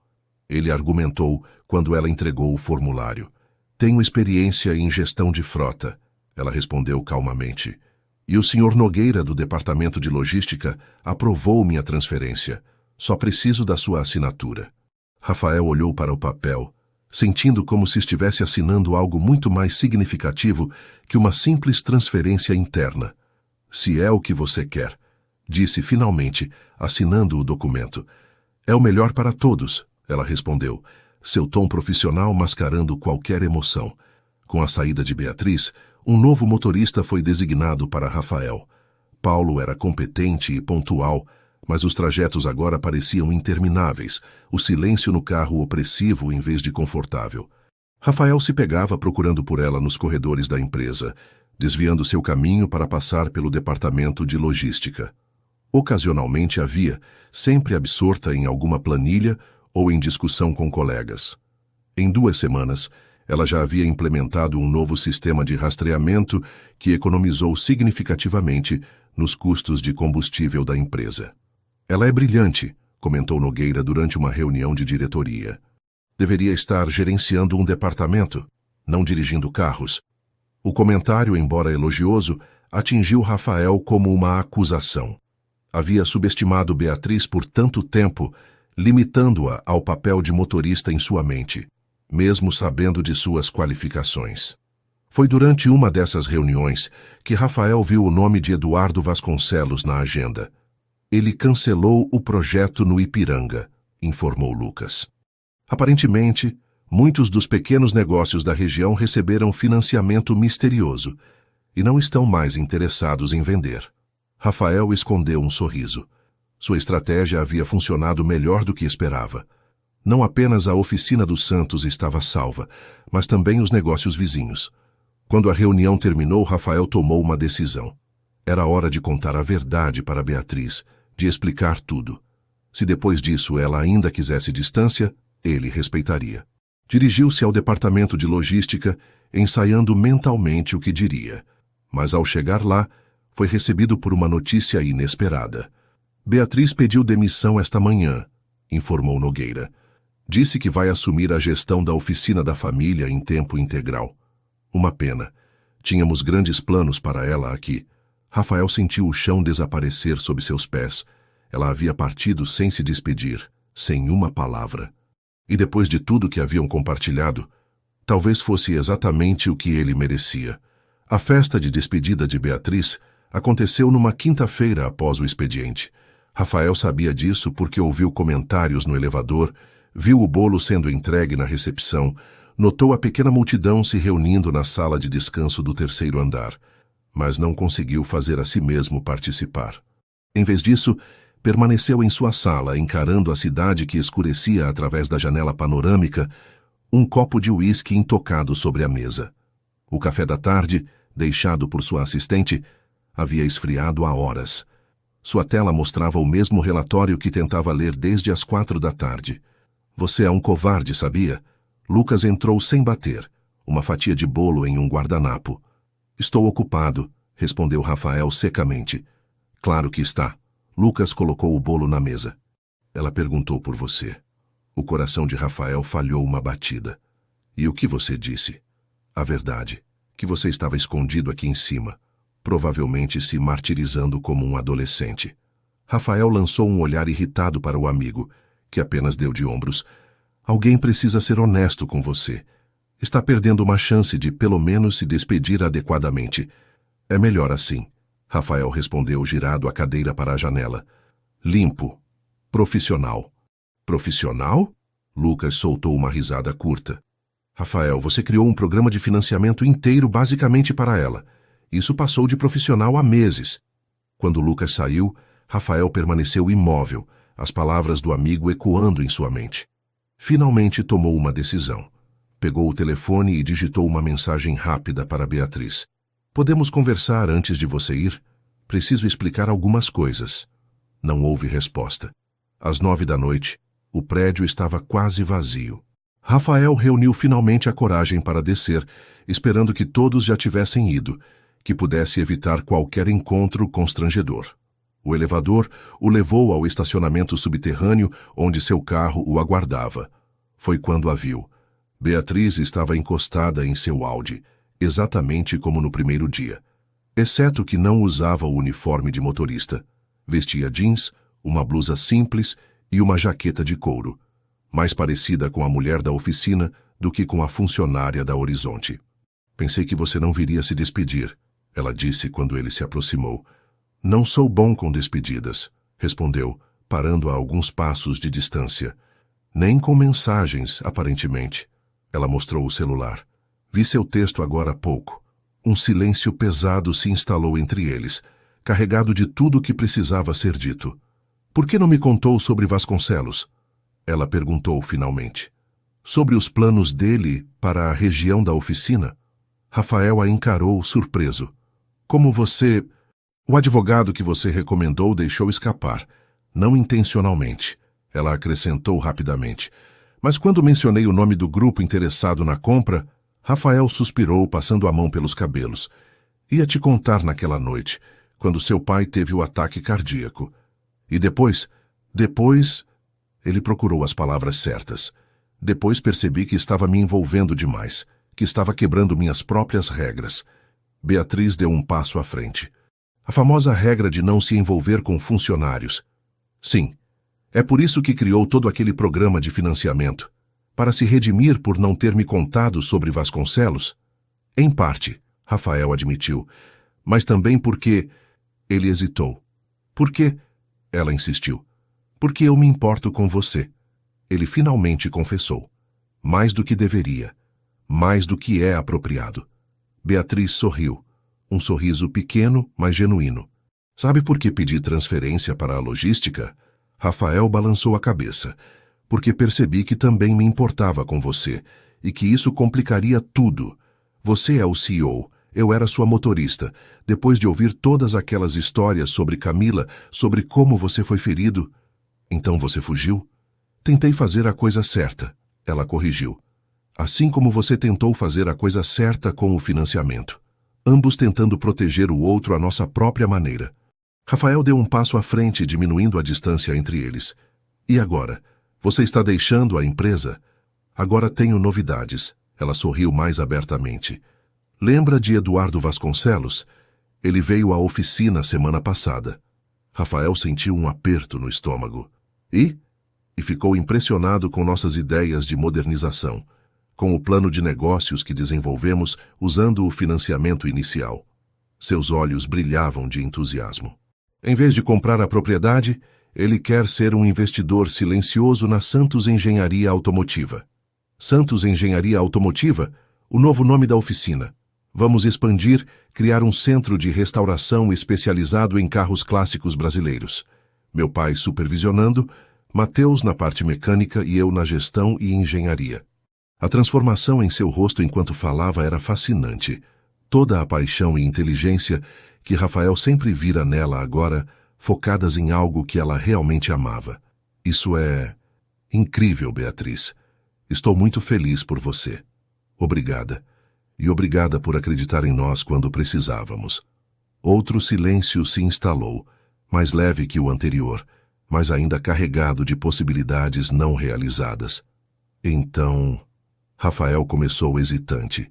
ele argumentou quando ela entregou o formulário. Tenho experiência em gestão de frota, ela respondeu calmamente. E o Sr. Nogueira, do departamento de logística, aprovou minha transferência. Só preciso da sua assinatura. Rafael olhou para o papel, sentindo como se estivesse assinando algo muito mais significativo que uma simples transferência interna. Se é o que você quer, disse finalmente, assinando o documento. É o melhor para todos, ela respondeu, seu tom profissional mascarando qualquer emoção. Com a saída de Beatriz, um novo motorista foi designado para Rafael. Paulo era competente e pontual, mas os trajetos agora pareciam intermináveis, o silêncio no carro opressivo em vez de confortável. Rafael se pegava procurando por ela nos corredores da empresa, desviando seu caminho para passar pelo departamento de logística. Ocasionalmente a via, sempre absorta em alguma planilha ou em discussão com colegas. Em 2 semanas, ela já havia implementado um novo sistema de rastreamento que economizou significativamente nos custos de combustível da empresa. Ela é brilhante, comentou Nogueira durante uma reunião de diretoria. Deveria estar gerenciando um departamento, não dirigindo carros. O comentário, embora elogioso, atingiu Rafael como uma acusação. Havia subestimado Beatriz por tanto tempo, limitando-a ao papel de motorista em sua mente, mesmo sabendo de suas qualificações. Foi durante uma dessas reuniões que Rafael viu o nome de Eduardo Vasconcelos na agenda. Ele cancelou o projeto no Ipiranga, informou Lucas. Aparentemente, muitos dos pequenos negócios da região receberam financiamento misterioso e não estão mais interessados em vender. Rafael escondeu um sorriso. Sua estratégia havia funcionado melhor do que esperava. Não apenas a oficina dos Santos estava salva, mas também os negócios vizinhos. Quando a reunião terminou, Rafael tomou uma decisão. Era hora de contar a verdade para Beatriz, de explicar tudo. Se depois disso ela ainda quisesse distância, ele respeitaria. Dirigiu-se ao departamento de logística, ensaiando mentalmente o que diria. Mas ao chegar lá, foi recebido por uma notícia inesperada. Beatriz pediu demissão esta manhã, informou Nogueira. Disse que vai assumir a gestão da oficina da família em tempo integral. Uma pena. Tínhamos grandes planos para ela aqui. Rafael sentiu o chão desaparecer sob seus pés. Ela havia partido sem se despedir, sem uma palavra. E depois de tudo que haviam compartilhado, talvez fosse exatamente o que ele merecia. A festa de despedida de Beatriz aconteceu numa quinta-feira após o expediente. Rafael sabia disso porque ouviu comentários no elevador, viu o bolo sendo entregue na recepção, notou a pequena multidão se reunindo na sala de descanso do 3º andar, mas não conseguiu fazer a si mesmo participar. Em vez disso, permaneceu em sua sala, encarando a cidade que escurecia através da janela panorâmica, um copo de uísque intocado sobre a mesa. O café da tarde, deixado por sua assistente, havia esfriado há horas. Sua tela mostrava o mesmo relatório que tentava ler desde as 4 da tarde. Você é um covarde, sabia? Lucas entrou sem bater, uma fatia de bolo em um guardanapo. Estou ocupado, respondeu Rafael secamente. Claro que está. Lucas colocou o bolo na mesa. Ela perguntou por você. O coração de Rafael falhou uma batida. E o que você disse? A verdade, que você estava escondido aqui em cima, provavelmente se martirizando como um adolescente. Rafael lançou um olhar irritado para o amigo, que apenas deu de ombros. Alguém precisa ser honesto com você. Está perdendo uma chance de, pelo menos, se despedir adequadamente. É melhor assim. Rafael respondeu, girado a cadeira para a janela. Limpo. Profissional. Profissional? Lucas soltou uma risada curta. Rafael, você criou um programa de financiamento inteiro basicamente para ela. Isso passou de profissional há meses. Quando Lucas saiu, Rafael permaneceu imóvel, as palavras do amigo ecoando em sua mente. Finalmente tomou uma decisão. Pegou o telefone e digitou uma mensagem rápida para Beatriz. Podemos conversar antes de você ir? Preciso explicar algumas coisas. Não houve resposta. Às 9 da noite, o prédio estava quase vazio. Rafael reuniu finalmente a coragem para descer, esperando que todos já tivessem ido, que pudesse evitar qualquer encontro constrangedor. O elevador o levou ao estacionamento subterrâneo, onde seu carro o aguardava. Foi quando a viu. Beatriz estava encostada em seu Audi, exatamente como no primeiro dia, exceto que não usava o uniforme de motorista. Vestia jeans, uma blusa simples e uma jaqueta de couro, mais parecida com a mulher da oficina do que com a funcionária da Horizonte. Pensei que você não viria se despedir, ela disse quando ele se aproximou. Não sou bom com despedidas, respondeu, parando a alguns passos de distância. Nem com mensagens, aparentemente. Ela mostrou o celular. Vi seu texto agora há pouco. Um silêncio pesado se instalou entre eles, carregado de tudo o que precisava ser dito. Por que não me contou sobre Vasconcelos? Ela perguntou finalmente. Sobre os planos dele para a região da oficina? Rafael a encarou surpreso. Como você... O advogado que você recomendou deixou escapar, não intencionalmente. Ela acrescentou rapidamente. Mas quando mencionei o nome do grupo interessado na compra, Rafael suspirou, passando a mão pelos cabelos. Ia te contar naquela noite, quando seu pai teve o ataque cardíaco. E depois... Ele procurou as palavras certas. Depois percebi que estava me envolvendo demais, que estava quebrando minhas próprias regras. Beatriz deu um passo à frente. A famosa regra de não se envolver com funcionários. Sim, é por isso que criou todo aquele programa de financiamento. Para se redimir por não ter me contado sobre Vasconcelos? Em parte, Rafael admitiu, mas também porque... Ele hesitou. Por quê? Ela insistiu. Porque eu me importo com você. Ele finalmente confessou. Mais do que deveria. Mais do que é apropriado. Beatriz sorriu. Um sorriso pequeno, mas genuíno. Sabe por que pedi transferência para a logística? Rafael balançou a cabeça. Porque percebi que também me importava com você, e que isso complicaria tudo. Você é o CEO, eu era sua motorista. Depois de ouvir todas aquelas histórias sobre Camila, sobre como você foi ferido... Então você fugiu? Tentei fazer a coisa certa, ela corrigiu. Assim como você tentou fazer a coisa certa com o financiamento. Ambos tentando proteger o outro à nossa própria maneira. Rafael deu um passo à frente, diminuindo a distância entre eles. E agora? Você está deixando a empresa? Agora tenho novidades. Ela sorriu mais abertamente. Lembra de Eduardo Vasconcelos? Ele veio à oficina semana passada. Rafael sentiu um aperto no estômago. E ficou impressionado com nossas ideias de modernização, com o plano de negócios que desenvolvemos usando o financiamento inicial. Seus olhos brilhavam de entusiasmo. Em vez de comprar a propriedade, ele quer ser um investidor silencioso na Santos Engenharia Automotiva. Santos Engenharia Automotiva, o novo nome da oficina. Vamos expandir, criar um centro de restauração especializado em carros clássicos brasileiros. Meu pai supervisionando, Mateus na parte mecânica e eu na gestão e engenharia. A transformação em seu rosto enquanto falava era fascinante. Toda a paixão e inteligência que Rafael sempre vira nela agora, focadas em algo que ela realmente amava. Isso é incrível, Beatriz. Estou muito feliz por você. Obrigada. E obrigada por acreditar em nós quando precisávamos. Outro silêncio se instalou, mais leve que o anterior, mas ainda carregado de possibilidades não realizadas. Então, Rafael começou hesitante.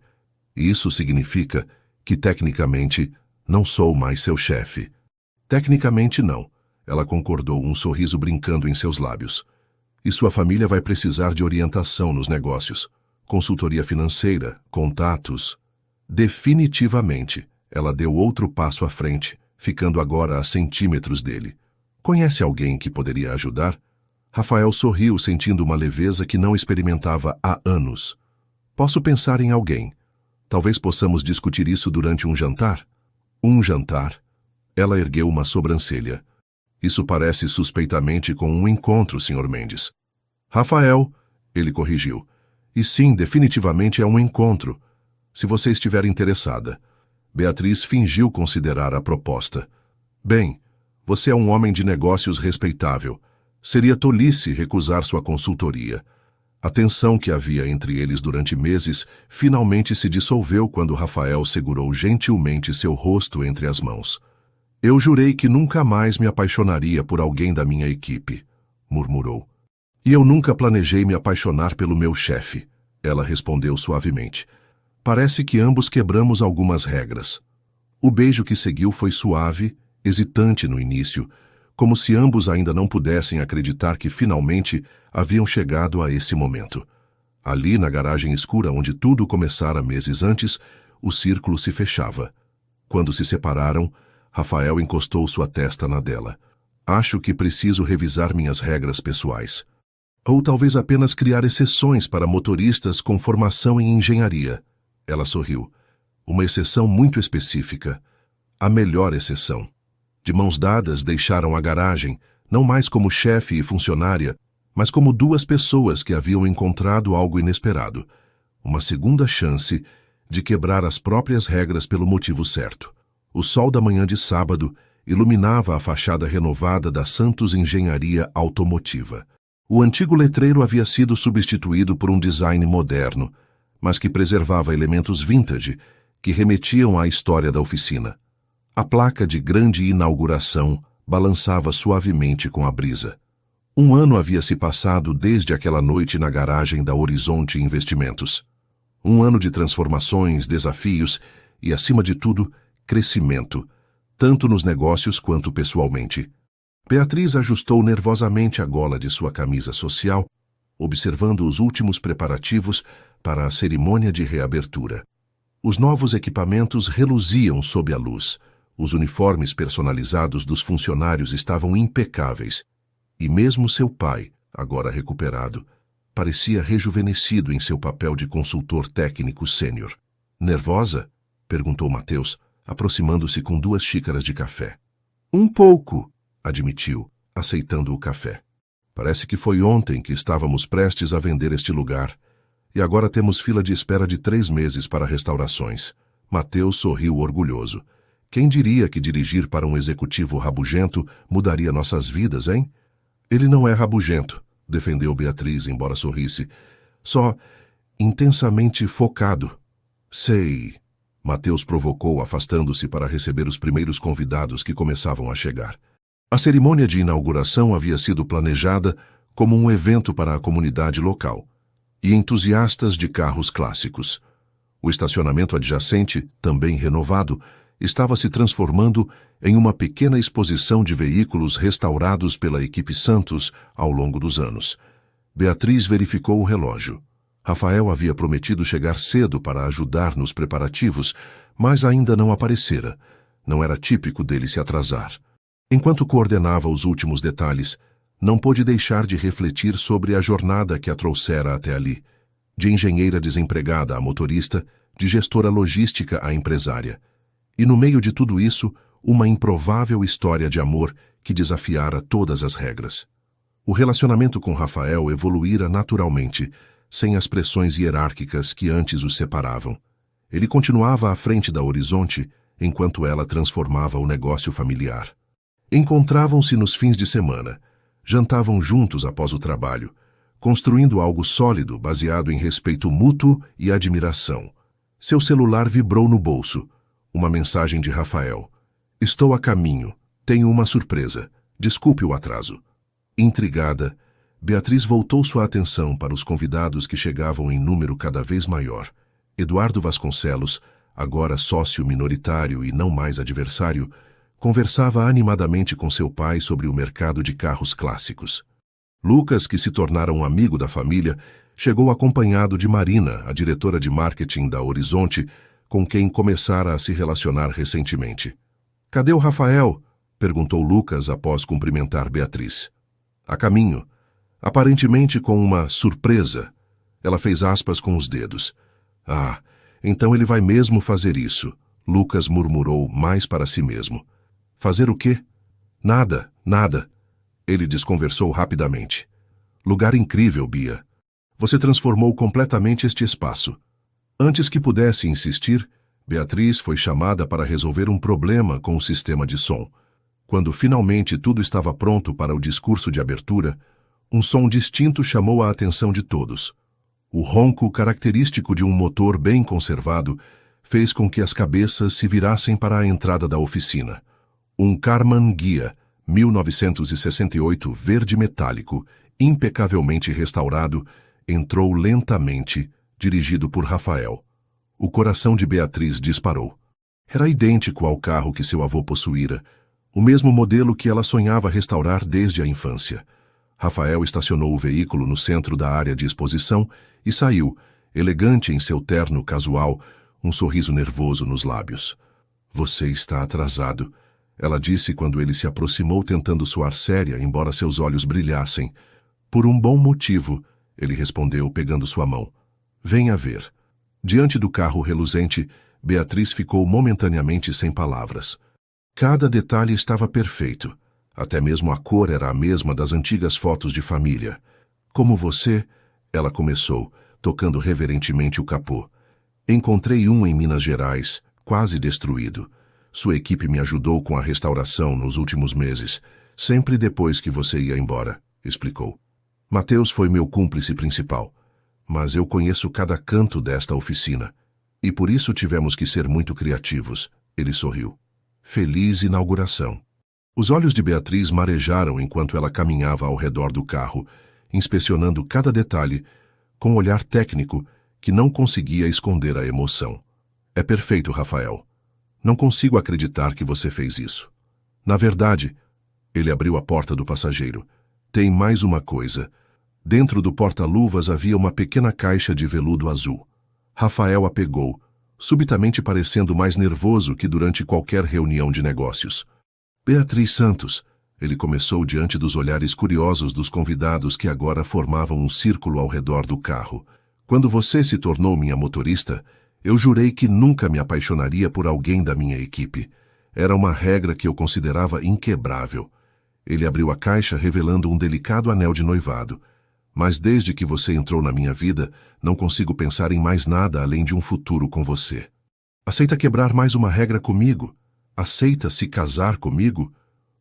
Isso significa que, tecnicamente, não sou mais seu chefe. Tecnicamente, não. Ela concordou, um sorriso brincando em seus lábios. E sua família vai precisar de orientação nos negócios. Consultoria financeira, contatos. Definitivamente, ela deu outro passo à frente, ficando agora a centímetros dele. Conhece alguém que poderia ajudar? Rafael sorriu, sentindo uma leveza que não experimentava há anos. Posso pensar em alguém. Talvez possamos discutir isso durante um jantar? Um jantar? Ela ergueu uma sobrancelha. Isso parece suspeitamente com um encontro, Sr. Mendes. Rafael, ele corrigiu. E sim, definitivamente é um encontro, se você estiver interessada. Beatriz fingiu considerar a proposta. Bem, você é um homem de negócios respeitável. Seria tolice recusar sua consultoria. A tensão que havia entre eles durante meses finalmente se dissolveu quando Rafael segurou gentilmente seu rosto entre as mãos. Eu jurei que nunca mais me apaixonaria por alguém da minha equipe, murmurou. E eu nunca planejei me apaixonar pelo meu chefe, ela respondeu suavemente. Parece que ambos quebramos algumas regras. O beijo que seguiu foi suave, hesitante no início, como se ambos ainda não pudessem acreditar que finalmente haviam chegado a esse momento. Ali, na garagem escura onde tudo começara meses antes, o círculo se fechava. Quando se separaram, Rafael encostou sua testa na dela. Acho que preciso revisar minhas regras pessoais. Ou talvez apenas criar exceções para motoristas com formação em engenharia. Ela sorriu. Uma exceção muito específica. A melhor exceção. De mãos dadas, deixaram a garagem, não mais como chefe e funcionária, mas como duas pessoas que haviam encontrado algo inesperado. Uma segunda chance de quebrar as próprias regras pelo motivo certo. O sol da manhã de sábado iluminava a fachada renovada da Santos Engenharia Automotiva. O antigo letreiro havia sido substituído por um design moderno, mas que preservava elementos vintage que remetiam à história da oficina. A placa de grande inauguração balançava suavemente com a brisa. 1 ano havia se passado desde aquela noite na garagem da Horizonte Investimentos. 1 ano de transformações, desafios e, acima de tudo, crescimento, tanto nos negócios quanto pessoalmente. Beatriz ajustou nervosamente a gola de sua camisa social, observando os últimos preparativos para a cerimônia de reabertura. Os novos equipamentos reluziam sob a luz. Os uniformes personalizados dos funcionários estavam impecáveis. E mesmo seu pai, agora recuperado, parecia rejuvenescido em seu papel de consultor técnico sênior. Nervosa? Perguntou Mateus, aproximando-se com 2 xícaras de café. Um pouco, admitiu, aceitando o café. Parece que foi ontem que estávamos prestes a vender este lugar. E agora temos fila de espera de 3 meses para restaurações. Mateus sorriu orgulhoso. Quem diria que dirigir para um executivo rabugento mudaria nossas vidas, hein? Ele não é rabugento, defendeu Beatriz, embora sorrisse. Só intensamente focado. Sei. Mateus provocou, afastando-se para receber os primeiros convidados que começavam a chegar. A cerimônia de inauguração havia sido planejada como um evento para a comunidade local e entusiastas de carros clássicos. O estacionamento adjacente, também renovado, estava se transformando em uma pequena exposição de veículos restaurados pela equipe Santos ao longo dos anos. Beatriz verificou o relógio. Rafael havia prometido chegar cedo para ajudar nos preparativos, mas ainda não aparecera. Não era típico dele se atrasar. Enquanto coordenava os últimos detalhes, não pôde deixar de refletir sobre a jornada que a trouxera até ali. De engenheira desempregada a motorista, de gestora logística a empresária. E no meio de tudo isso, uma improvável história de amor que desafiara todas as regras. O relacionamento com Rafael evoluíra naturalmente, sem as pressões hierárquicas que antes os separavam. Ele continuava à frente da Horizonte, enquanto ela transformava o negócio familiar. Encontravam-se nos fins de semana, jantavam juntos após o trabalho, construindo algo sólido baseado em respeito mútuo e admiração. Seu celular vibrou no bolso. Uma mensagem de Rafael. Estou a caminho. Tenho uma surpresa. Desculpe o atraso. Intrigada, Beatriz voltou sua atenção para os convidados que chegavam em número cada vez maior. Eduardo Vasconcelos, agora sócio minoritário e não mais adversário, conversava animadamente com seu pai sobre o mercado de carros clássicos. Lucas, que se tornara um amigo da família, chegou acompanhado de Marina, a diretora de marketing da Horizonte, com quem começara a se relacionar recentemente. «Cadê o Rafael?» perguntou Lucas após cumprimentar Beatriz. «A caminho. Aparentemente com uma surpresa». Ela fez aspas com os dedos. «Ah, então ele vai mesmo fazer isso», Lucas murmurou mais para si mesmo. «Fazer o quê?» «Nada, nada». Ele desconversou rapidamente. «Lugar incrível, Bia. Você transformou completamente este espaço». Antes que pudesse insistir, Beatriz foi chamada para resolver um problema com o sistema de som. Quando finalmente tudo estava pronto para o discurso de abertura, um som distinto chamou a atenção de todos. O ronco característico de um motor bem conservado fez com que as cabeças se virassem para a entrada da oficina. Um Karmann Ghia, 1968 verde metálico, impecavelmente restaurado, entrou lentamente, dirigido por Rafael. O coração de Beatriz disparou. Era idêntico ao carro que seu avô possuíra, o mesmo modelo que ela sonhava restaurar desde a infância. Rafael estacionou o veículo no centro da área de exposição e saiu, elegante em seu terno casual, um sorriso nervoso nos lábios. «Você está atrasado», ela disse quando ele se aproximou tentando soar séria, embora seus olhos brilhassem. Por um bom motivo, ele respondeu, pegando sua mão. Venha ver. Diante do carro reluzente, Beatriz ficou momentaneamente sem palavras. Cada detalhe estava perfeito. Até mesmo a cor era a mesma das antigas fotos de família. Como você, ela começou, tocando reverentemente o capô. Encontrei um em Minas Gerais, quase destruído. Sua equipe me ajudou com a restauração nos últimos meses, sempre depois que você ia embora, explicou. Mateus foi meu cúmplice principal, mas eu conheço cada canto desta oficina, e por isso tivemos que ser muito criativos, ele sorriu. Feliz inauguração. Os olhos de Beatriz marejaram enquanto ela caminhava ao redor do carro, inspecionando cada detalhe, com um olhar técnico que não conseguia esconder a emoção. É perfeito, Rafael. Não consigo acreditar que você fez isso. Na verdade, ele abriu a porta do passageiro. Tem mais uma coisa. Dentro do porta-luvas havia uma pequena caixa de veludo azul. Rafael a pegou, subitamente parecendo mais nervoso que durante qualquer reunião de negócios. Beatriz Santos, ele começou diante dos olhares curiosos dos convidados que agora formavam um círculo ao redor do carro. Quando você se tornou minha motorista, eu jurei que nunca me apaixonaria por alguém da minha equipe. Era uma regra que eu considerava inquebrável. Ele abriu a caixa revelando um delicado anel de noivado. Mas desde que você entrou na minha vida, não consigo pensar em mais nada além de um futuro com você. Aceita quebrar mais uma regra comigo? Aceita se casar comigo?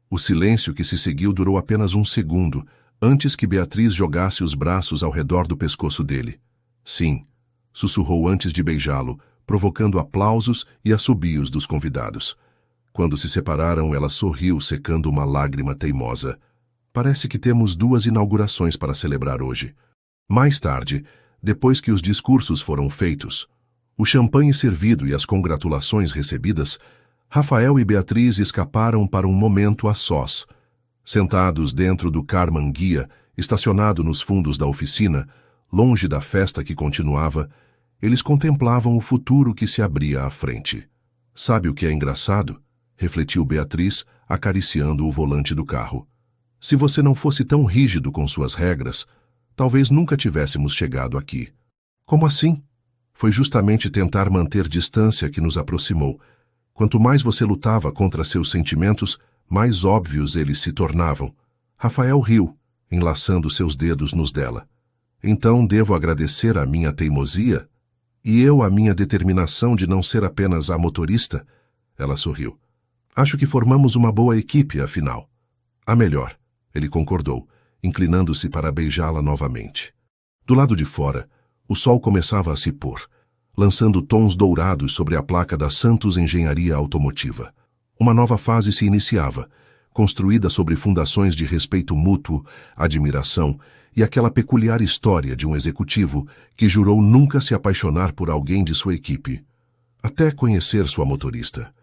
O silêncio que se seguiu durou apenas um segundo, antes que Beatriz jogasse os braços ao redor do pescoço dele. Sim, sussurrou antes de beijá-lo, provocando aplausos e assobios dos convidados. Quando se separaram, ela sorriu, secando uma lágrima teimosa. Parece que temos 2 inaugurações para celebrar hoje. Mais tarde, depois que os discursos foram feitos, o champanhe servido e as congratulações recebidas, Rafael e Beatriz escaparam para um momento a sós. Sentados dentro do Karmann Ghia, estacionado nos fundos da oficina, longe da festa que continuava, eles contemplavam o futuro que se abria à frente. Sabe o que é engraçado? Refletiu Beatriz, acariciando o volante do carro. Se você não fosse tão rígido com suas regras, talvez nunca tivéssemos chegado aqui. Como assim? Foi justamente tentar manter distância que nos aproximou. Quanto mais você lutava contra seus sentimentos, mais óbvios eles se tornavam. Rafael riu, enlaçando seus dedos nos dela. Então devo agradecer a minha teimosia? E eu a minha determinação de não ser apenas a motorista? Ela sorriu. Acho que formamos uma boa equipe, afinal. A melhor, ele concordou, inclinando-se para beijá-la novamente. Do lado de fora, o sol começava a se pôr, lançando tons dourados sobre a placa da Santos Engenharia Automotiva. Uma nova fase se iniciava, construída sobre fundações de respeito mútuo, admiração e aquela peculiar história de um executivo que jurou nunca se apaixonar por alguém de sua equipe, até conhecer sua motorista.